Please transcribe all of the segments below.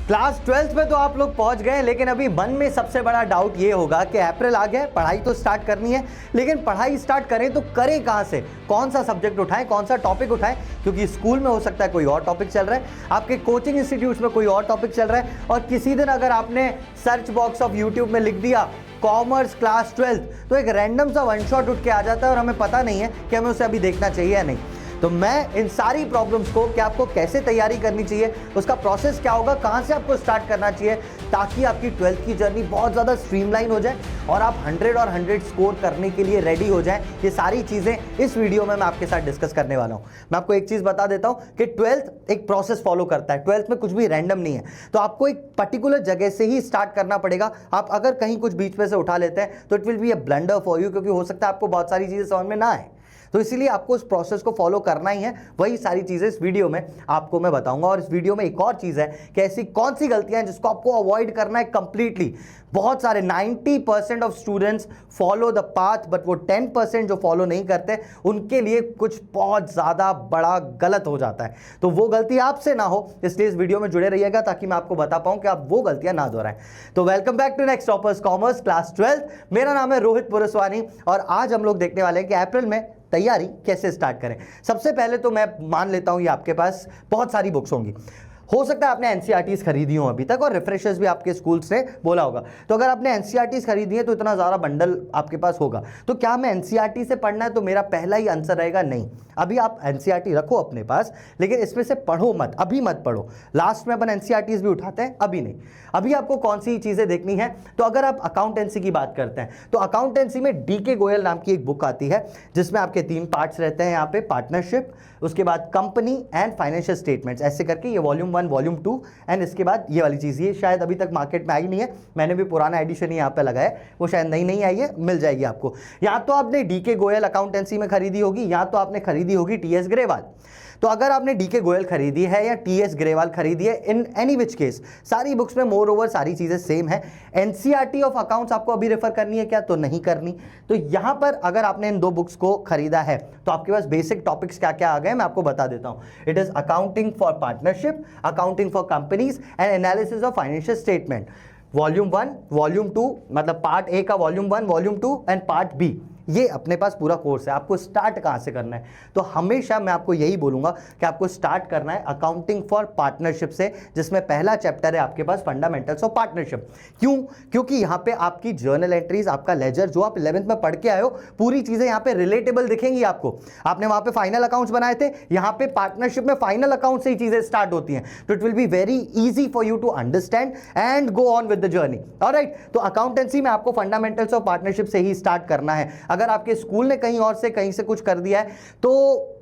Class 12th में तो आप लोग पहुंच गए, लेकिन अभी मन में सबसे बड़ा डाउट ये होगा कि अप्रैल आ गया, पढ़ाई तो स्टार्ट करनी है, लेकिन पढ़ाई स्टार्ट करें तो करें कहां से, कौन सा सब्जेक्ट उठाएं, कौन सा टॉपिक उठाएं, क्योंकि स्कूल में हो सकता है कोई और टॉपिक चल रहा है, आपके कोचिंग इंस्टीट्यूट्स में कोई और टॉपिक चल रहा है, और किसी दिन अगर आपने सर्च बॉक्स ऑफ यूट्यूब में लिख दिया कॉमर्स क्लास 12th तो एक रैंडम सा वन शॉट उठ के आ जाता है और हमें पता नहीं है कि हमें उसे अभी देखना चाहिए या नहीं। तो मैं इन सारी प्रॉब्लम्स को, कि आपको कैसे तैयारी करनी चाहिए, उसका प्रोसेस क्या होगा, कहां से आपको स्टार्ट करना चाहिए, ताकि आपकी 12th की जर्नी बहुत ज़्यादा स्ट्रीमलाइन हो जाए और आप 100 और 100 स्कोर करने के लिए रेडी हो जाएं। ये सारी चीज़ें इस वीडियो में मैं आपके साथ डिस्कस करने वाला हूं। मैं आपको एक चीज़ बता देता हूं कि 12th एक प्रोसेस फॉलो करता है, 12th में कुछ भी रैंडम नहीं है, तो आपको एक पर्टिकुलर जगह से ही स्टार्ट करना पड़ेगा। आप अगर कहीं कुछ बीच में से उठा लेते हैं तो it will be a blunder for you, क्योंकि हो सकता है आपको बहुत सारी चीज़ें समझ में ना आए। तो इसीलिए आपको उस प्रोसेस को फॉलो करना ही है। वही सारी चीजें इस वीडियो में आपको मैं बताऊंगा। और इस वीडियो में एक और चीज है कि ऐसी कौन सी गलतियां हैं जिसको आपको अवॉइड करना है कंप्लीटली। बहुत सारे 90% of students follow the path, but वो 10% जो फॉलो नहीं करते उनके लिए कुछ बहुत ज्यादा बड़ा गलत हो जाता है। तो वो गलती आपसे ना हो, इसलिए इस वीडियो में जुड़े रहिएगा ताकि मैं आपको बता पाऊं कि आप वो गलतियां ना दोहराएं। तो welcome back to next toppers commerce class 12th। मेरा नाम है रोहित पुरस्वानी और आज हम लोग देखने वाले हैं कि अप्रैल में तैयारी कैसे स्टार्ट करें। सबसे पहले तो मैं मान लेता हूं ये आपके पास बहुत सारी बुक्स होंगी। हो सकता है आपने एनसीईआरटीज खरीदी हो अभी तक, और रिफ्रेशर्स भी आपके स्कूल से बोला होगा। तो अगर आपने एनसीईआरटीज खरीदी है तो इतना ज़्यादा बंडल आपके पास होगा। तो क्या हमें एनसीईआरटी से पढ़ना है? तो मेरा पहला ही आंसर रहेगा नहीं। अभी आप एनसीईआरटी रखो अपने पास, लेकिन इसमें से पढ़ो मत, अभी मत पढ़ो। लास्ट में अपन एनसीईआरटीज भी उठाते हैं, अभी नहीं। अभी आपको कौन सी चीज़ें देखनी है? तो अगर आप अकाउंटेंसी की बात करते हैं तो अकाउंटेंसी में डीके गोयल नाम की एक बुक आती है जिसमें आपके 3 पार्ट्स रहते हैं। यहाँ पे पार्टनरशिप, उसके बाद कंपनी एंड फाइनेंशियल स्टेटमेंट्स, ऐसे करके ये वॉल्यूम 1 वॉल्यूम 2 एंड इसके बाद ये वाली चीज़। ये शायद अभी तक मार्केट में आई नहीं है, मैंने भी पुराना एडिशन ही यहाँ पे लगाया है, वो शायद नहीं आई है, मिल जाएगी आपको। या तो आपने डीके गोयल अकाउंटेंसी में खरीदी होगी या तो आपने खरीदी होगी टीएस ग्रेवाल। तो अगर आपने डीके गोयल खरीदी है या टीएस ग्रेवाल खरीदी है, इन एनी विच केस सारी बुक्स में मोर ओवर सारी चीजें सेम है। एनसीईआरटी ऑफ अकाउंट्स आपको अभी रेफर करनी है क्या? तो नहीं करनी। तो यहां पर अगर आपने इन 2 बुक्स को खरीदा है तो आपके पास बेसिक टॉपिक्स क्या क्या आ गए मैं आपको बता देता हूं। It is accounting for partnership, accounting for companies and analysis of financial statement. Volume 1 volume 2, मतलब पार्ट ए का volume 1 volume 2 and part B, ये अपने पास पूरा कोर्स है। आपको स्टार्ट कहां से करना है? तो हमेशा मैं आपको यही बोलूंगा कि आपको स्टार्ट करना है अकाउंटिंग फॉर पार्टनरशिप से, जिसमें पहला चैप्टर है आपके पास फंडामेंटल्स ऑफ पार्टनरशिप। क्यों? क्योंकि यहां पे आपकी जर्नल एंट्रीज, आपका लेजर जो आप 11th में पढ़ के आए हो, पूरी चीजें यहां पे रिलेटेबल दिखेंगी आपको। आपने वहां पे फाइनल अकाउंट्स बनाए थे, यहां पे पार्टनरशिप में फाइनल अकाउंट से ही चीजें स्टार्ट होती हैं। तो it will be very easy for you to understand and go on with the journey. Alright, तो अकाउंटेंसी में आपको फंडामेंटल्स ऑफ पार्टनरशिप से ही स्टार्ट करना है। अगर आपके स्कूल ने कहीं से कुछ कर दिया है तो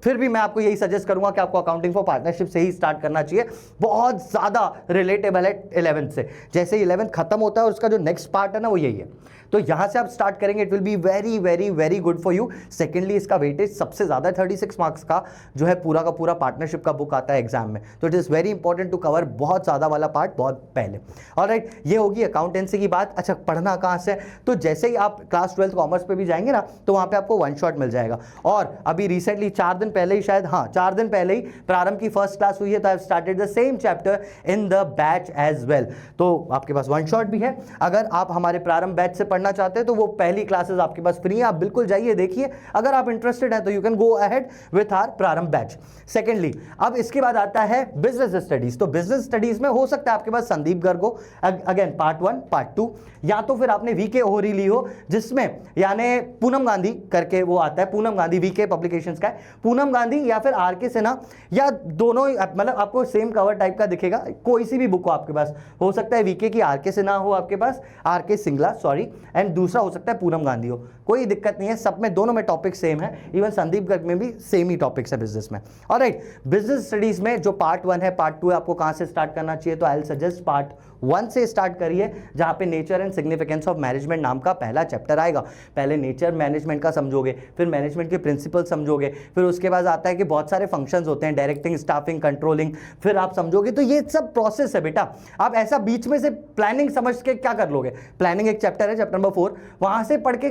फिर भी मैं आपको यही सजेस्ट करूंगा कि आपको अकाउंटिंग फॉर पार्टनरशिप से ही स्टार्ट करना चाहिए। बहुत ज्यादा रिलेटेबल है 11th से। जैसे 11th खत्म होता है और उसका जो नेक्स्ट पार्ट है ना वो यही है, तो यहां से आप स्टार्ट करेंगे, it will be very very very good for you. Secondly, इसका वेटेज सबसे ज्यादा 36 मार्क्स का जो है पूरा का पूरा पार्टनरशिप का बुक आता है एग्जाम में। तो it is very important to cover बहुत ज्यादा वाला पार्ट बहुत पहले। ऑलराइट, ये होगी अकाउंटेंसी की बात। अच्छा, पढ़ना कहां से? तो जैसे ही आप क्लास 12th कॉमर्स पे भी जाएंगे ना तो वहां पे आपको वन शॉट मिल जाएगा। और अभी रिसेंटली 4 दिन पहले ही, शायद 4 दिन पहले ही प्रारंभ की फर्स्ट क्लास हुई है, तो I have started the same chapter in the batch as well. तो आपके पास वन शॉट भी है। अगर आप हमारे प्रारंभ बैच से पढ़ना चाहते हैं तो वो पहली क्लासेस आपके पास फ्री है, आप बिल्कुल जाइए देखिए। अगर आप इंटरेस्टेड हैं तो you can go ahead with our Prarambh batch. Secondly, अब इसके बाद आता है बिजनेस स्टडीज। तो बिजनेस स्टडीज में हो सकता है आपके पास संदीप गर्गो, अगेन पार्ट 1 पार्ट 2, या तो फिर आपने वीके ओहरी ली हो जिसमें यानी पूनम गांधी करके वो आता है, पूनम गांधी वीके पब्लिकेशंस का है, पूनम गांधी या फिर आरके सिन्हा, या दोनों, मतलब आपको सेम कवर टाइप का दिखेगा। कोई सी भी बुक हो आपके पास, हो सकता है वीके की आरके सिन्हा हो आपके पास, आरके सिंगला सॉरी, एंड दूसरा हो सकता है पूनम गांधी हो। कोई दिक्कत नहीं है, सब में दोनों में टॉपिक सेम है। इवन संदीप गर्ग में भी सेम ही टॉपिक्स है बिजनेस में। ऑलराइट, बिजनेस स्टडीज में जो पार्ट 1 है पार्ट 2 है, आपको कहां से स्टार्ट करना चाहिए? तो आई विल सजेस्ट पार्ट 1 से स्टार्ट करिए, जहां पे nature and significance of management नाम का पहला चैप्टर आएगा। पहले नेचर मैनेजमेंट का समझोगे, फिर मैनेजमेंट के प्रिंसिपल समझोगे, फिर उसके बाद आता है कि बहुत सारे फंक्शंस होते हैं, डायरेक्टिंग, स्टाफिंग, कंट्रोलिंग, फिर आप समझोगे। तो ये सब प्रोसेस है बेटा। आप ऐसा बीच में से प्लानिंग समझ के क्या कर लोगे? प्लानिंग एक चैप्टर है, चैप्टर नंबर 4, वहां से पढ़ के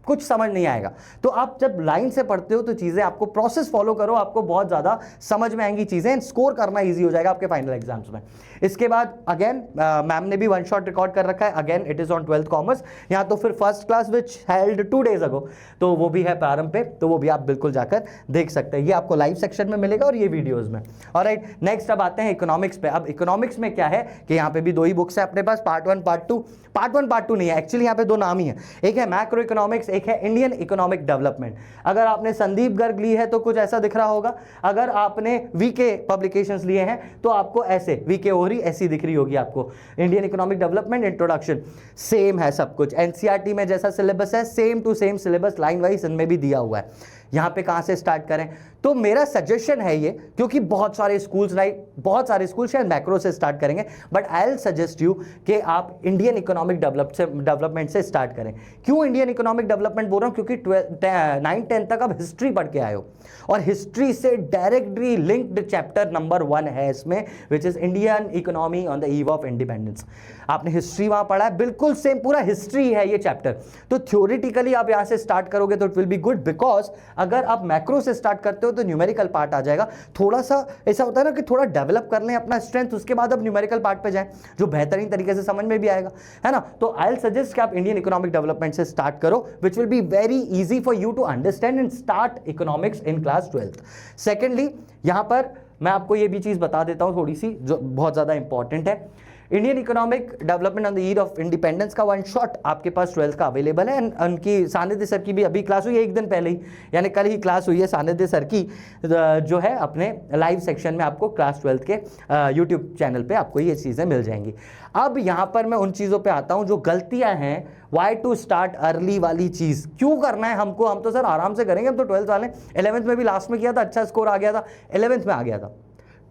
कुछ समझ नहीं आएगा। तो आप जब लाइन से पढ़ते हो तो चीजें आपको प्रोसेस फॉलो करो, आपको बहुत ज्यादा समझ में आएंगी चीजें, स्कोर करना ईजी हो जाएगा आपके फाइनल एग्जाम्स में। इसके बाद अगेन मैम ने भी वन शॉट रिकॉर्ड कर रखा है, again it is on 12th commerce, यहाँ तो फिर first class which held 2 days अगो, तो वो भी है प्रारंभ पे, तो वो भी आप बिल्कुल जाकर देख सकते हैं, ये आपको लाइव सेक्शन में मिलेगा और ये वीडियोस में। ऑलराइट, नेक्स्ट अब आते हैं इकोनॉमिक्स पे। अब इकोनॉमिक्स में क्या है कि यहाँ पे भी 2 ही बुक्स है अपने पास, पार्ट 1 पार्ट 2। पार्ट 1 पार्ट 2 नहीं है एक्चुअली, यहाँ पे 2 नाम ही है, एक है मैक्रो इकोनॉमिक्स, एक है इंडियन इकोनॉमिक डेवलपमेंट। अगर आपने संदीप गर्ग ली है तो कुछ ऐसा दिख रहा होगा, अगर आपने वीके पब्लिकेशंस लिए हैं तो आपको ऐसे वीके ओहरी ऐसी दिख रही होगी आपको, Indian economic development introduction. Same है सब कुछ, एनसीईआरटी में जैसा सिलेबस है same to same syllabus line wise इनमें भी दिया हुआ है। यहाँ पे कहाँ से स्टार्ट करें, तो मेरा सजेशन है ये, क्योंकि बहुत सारे स्कूल्स बहुत सारे स्कूल शायद मैक्रो से स्टार्ट करेंगे, but I will suggest you कि आप इंडियन इकोनॉमिक डेवलपमेंट से स्टार्ट करें। क्यों इंडियन इकोनॉमिक डेवलपमेंट बोल रहा हूँ, क्योंकि 9th-10th तक आप हिस्ट्री पढ़ के आए हो और हिस्ट्री से डायरेक्टली लिंक्ड चैप्टर नंबर 1 है इसमें, which is Indian economy on the eve of independence. आपने हिस्ट्री वहां पढ़ा है, बिल्कुल सेम पूरा हिस्ट्री है ये चैप्टर, तो थ्योरेटिकली आप यहां से स्टार्ट करोगे तो it will be good, because अगर आप मैक्रो से स्टार्ट करते हो तो न्यूमेरिकल पार्ट आ जाएगा। थोड़ा सा ऐसा होता है ना कि थोड़ा डेवलप कर लें अपना स्ट्रेंथ, उसके बाद अब न्यूमेरिकल पार्ट पे जाएं, जो बेहतरीन तरीके से समझ में भी आएगा, है ना। तो आई विल सजेस्ट कि आप इंडियन इकोनॉमिक डेवलपमेंट से स्टार्ट करो, which will be very easy for you to understand and start economics in class 12th। सेकेंडली, यहां पर मैं आपको ये भी चीज बता देता हूं थोड़ी सी, जो बहुत ज्यादा इंपॉर्टेंट है। Indian economic development on the year of independence का 1 शॉट आपके पास 12th का अवेलेबल है, एंड उनकी सानिध्य सर की भी अभी क्लास हुई है, एक दिन पहले ही, यानी कल ही क्लास हुई है सानिध्य सर की, जो है अपने लाइव सेक्शन में आपको क्लास 12th के यूट्यूब चैनल पे आपको ये चीज़ें मिल जाएंगी। अब यहाँ पर मैं उन चीज़ों पे आता हूँ जो गलतियाँ हैं, वाई टू स्टार्ट अर्ली वाली चीज़ क्यों करना है हमको, हम तो सर आराम से करेंगे, हम तो 12th वाले, 11th में भी लास्ट में किया था, अच्छा स्कोर आ गया था, 11th में आ गया था,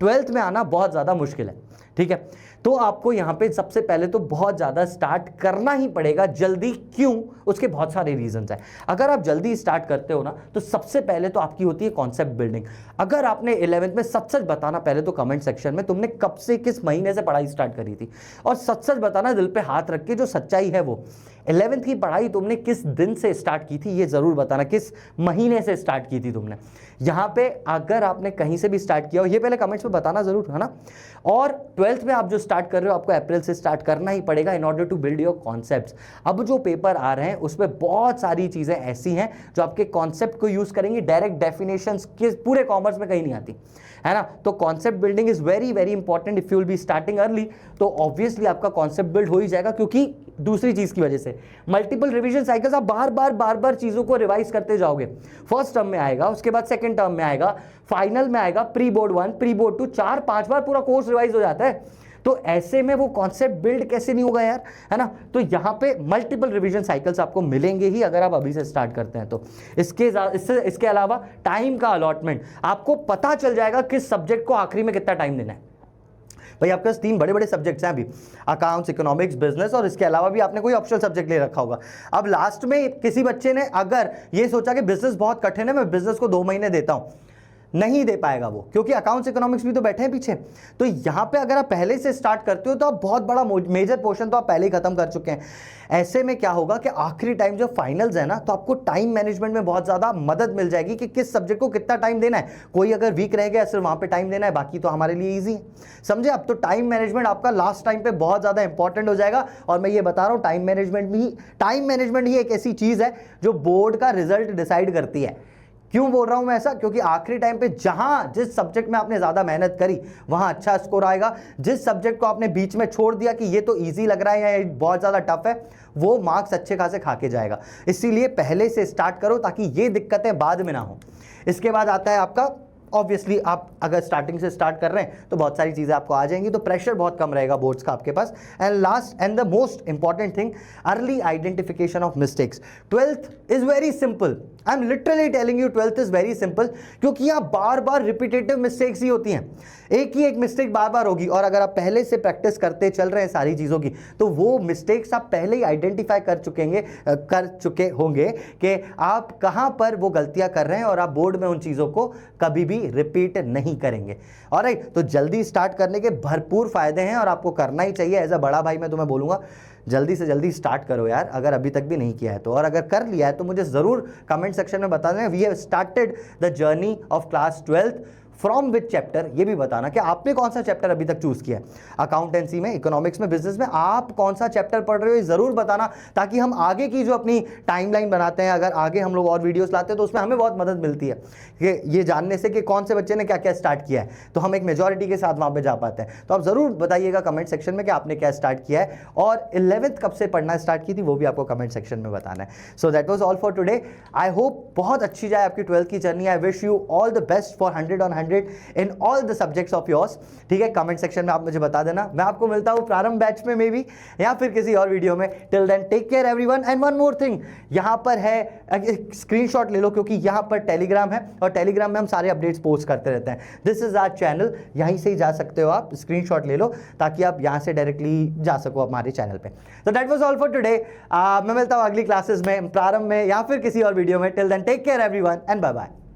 12th में आना बहुत ज़्यादा मुश्किल है, ठीक है। तो आपको यहाँ पे सबसे पहले तो बहुत ज़्यादा स्टार्ट करना ही पड़ेगा जल्दी। क्यों? उसके बहुत सारे रीजंस हैं। अगर आप जल्दी स्टार्ट करते हो ना तो सबसे पहले तो आपकी होती है कॉन्सेप्ट बिल्डिंग। अगर आपने 11th में सच सच बताना पहले तो कमेंट सेक्शन में तुमने कब से किस महीने से पढ़ाई स्टार्ट करी थी, और सच सच बताना दिल पे हाथ रख के, जो सच्चाई है वो 11th की पढ़ाई तुमने किस दिन से स्टार्ट की थी ये जरूर बताना, किस महीने से स्टार्ट की थी तुमने। यहाँ पे अगर आपने कहीं से भी स्टार्ट किया हो ये पहले कमेंट्स में बताना जरूर, है ना। और 12th में आप जो स्टार्ट कर रहे हो आपको अप्रैल से स्टार्ट करना ही पड़ेगा in order to build your concepts. अब जो पेपर आ रहे हैं उसमें बहुत सारी चीजें ऐसी हैं जो आपके कॉन्सेप्ट को यूज करेंगी, डायरेक्ट डेफिनेशंस के पूरे कॉमर्स में कहीं नहीं आती, है ना। तो concept building is very very important if you will be starting early, तो ऑब्वियसली आपका कॉन्सेप्ट बिल्ड हो ही जाएगा, क्योंकि दूसरी चीज की वजह से मल्टीपल रिवीजन साइकिल्स, आप बार बार चीजों को रिवाइज करते जाओगे। फर्स्ट टर्म में आएगा, उसके बाद सेकंड टर्म में आएगा, फाइनल में आएगा, प्री बोर्ड 1 प्री बोर्ड 2, 4-5 बार पूरा कोर्स रिवाइज हो जाता है। तो ऐसे में वो कॉन्सेप्ट बिल्ड कैसे नहीं होगा यार, है ना। तो यहाँ पे मल्टीपल रिवीजन साइकिल्स आपको मिलेंगे ही अगर आप अभी से स्टार्ट करते हैं तो। इसके अलावा टाइम का अलॉटमेंट, आपको पता चल जाएगा किस सब्जेक्ट को आखिरी में कितना टाइम देना है। भाई आपके पास 3 बड़े बड़े सब्जेक्ट्स हैं अभी, अकाउंट्स, इकोनॉमिक्स, बिजनेस, और इसके अलावा भी आपने कोई ऑप्शनल सब्जेक्ट ले रखा होगा। अब लास्ट में किसी बच्चे ने अगर ये सोचा कि बिजनेस बहुत कठिन है, मैं बिजनेस को 2 महीने देता हूं, नहीं दे पाएगा वो, क्योंकि अकाउंट्स इकोनॉमिक्स भी तो बैठे हैं पीछे। तो यहां पे अगर आप पहले से स्टार्ट करते हो तो आप बहुत बड़ा मेजर पोर्शन तो आप पहले ही खत्म कर चुके हैं। ऐसे में क्या होगा कि आखिरी टाइम जो फाइनल्स है ना, तो आपको टाइम मैनेजमेंट में बहुत ज्यादा मदद मिल जाएगी कि किस सब्जेक्ट को कितना टाइम देना है। कोई अगर वीक रह गया सिर्फ वहां पे टाइम देना है, बाकी तो हमारे लिए ईजी है, समझे आप। तो टाइम मैनेजमेंट आपका लास्ट टाइम पे बहुत ज्यादा इंपॉर्टेंट हो जाएगा। और मैं ये बता रहा हूं टाइम मैनेजमेंट ही एक ऐसी चीज है जो बोर्ड का रिजल्ट डिसाइड करती है। क्यों बोल रहा हूं मैं ऐसा, क्योंकि आखिरी टाइम पे जहां जिस सब्जेक्ट में आपने ज्यादा मेहनत करी वहां अच्छा स्कोर आएगा, जिस सब्जेक्ट को आपने बीच में छोड़ दिया कि ये तो इजी लग रहा है या ये बहुत ज्यादा टफ है, वो मार्क्स अच्छे खासे खा के जाएगा। इसीलिए पहले से स्टार्ट करो ताकि ये दिक्कतें बाद में ना हो। इसके बाद आता है आपका, ऑब्वियसली आप अगर स्टार्टिंग से स्टार्ट कर रहे हैं तो बहुत सारी चीजें आपको आ जाएंगी, तो प्रेशर बहुत कम रहेगा बोर्ड्स का आपके पास। And last and the most important thing, early identification of mistakes. 12th is very simple, I am literally telling you 12th is very simple, क्योंकि यहाँ बार बार रिपीटेटिव मिस्टेक्स ही होती हैं, एक ही एक मिस्टेक बार बार होगी। और अगर आप पहले से प्रैक्टिस करते चल रहे हैं सारी चीजों की, तो वो मिस्टेक्स आप पहले ही आइडेंटिफाई कर चुके होंगे कि आप कहां पर वो गलतियां कर रहे हैं, और आप बोर्ड में उन चीजों को कभी भी कभी रिपीट नहीं करेंगे। ऑलराइट, तो जल्दी स्टार्ट करने के भरपूर फायदे हैं और आपको करना ही चाहिए। एज अ बड़ा भाई मैं तुम्हें बोलूंगा जल्दी से जल्दी स्टार्ट करो यार, अगर अभी तक भी नहीं किया है तो। और अगर कर लिया है तो मुझे जरूर कमेंट सेक्शन में बता देना we have started the journey of class 12th from which chapter, ये भी बताना कि आपने कौन सा चैप्टर अभी तक चूज किया है। अकाउंटेंसी में, इकोनॉमिक्स में, बिजनेस में आप कौन सा चैप्टर पढ़ रहे हो ये जरूर बताना, ताकि हम आगे की जो अपनी टाइमलाइन बनाते हैं, अगर आगे हम लोग और वीडियोस लाते हैं तो उसमें हमें बहुत मदद मिलती है कि ये जानने से कि कौन से बच्चे ने क्या क्या स्टार्ट किया है, तो हम एक मेजॉरिटी के साथ वहां पर जा पाते हैं। तो आप जरूर बताइएगा कमेंट सेक्शन में कि आपने क्या स्टार्ट किया है और 11th कब से पढ़ना स्टार्ट की थी वो भी आपको कमेंट सेक्शन में बताना है। So that was all for today. I hope बहुत अच्छी जाए आपकी 12th की journey. I wish you all the best for 100 on 100 in all the subjects of yours. ठीक है, कमेंट सेक्शन में आप मुझे बता देना। मैं आपको मिलता हूं प्रारंभ बैच में मे बी, या फिर किसी और वीडियो में। Till then take care everyone. And one more thing, यहां पर है, स्क्रीनशॉट ले लो क्योंकि यहां पर टेलीग्राम है और टेलीग्राम में हम सारे अपडेट्स पोस्ट करते रहते हैं। दिस इज आवर चैनल, यहीं से ही जा सकते हो आप, स्क्रीनशॉट ले लो ताकि आप यहां से डायरेक्टली जा सको हमारे चैनल पे। तो that was all for today. मैं मिलता हूं अगली क्लासेस में, प्रारंभ में या फिर किसी और वीडियो में। Till then take care everyone and bye bye.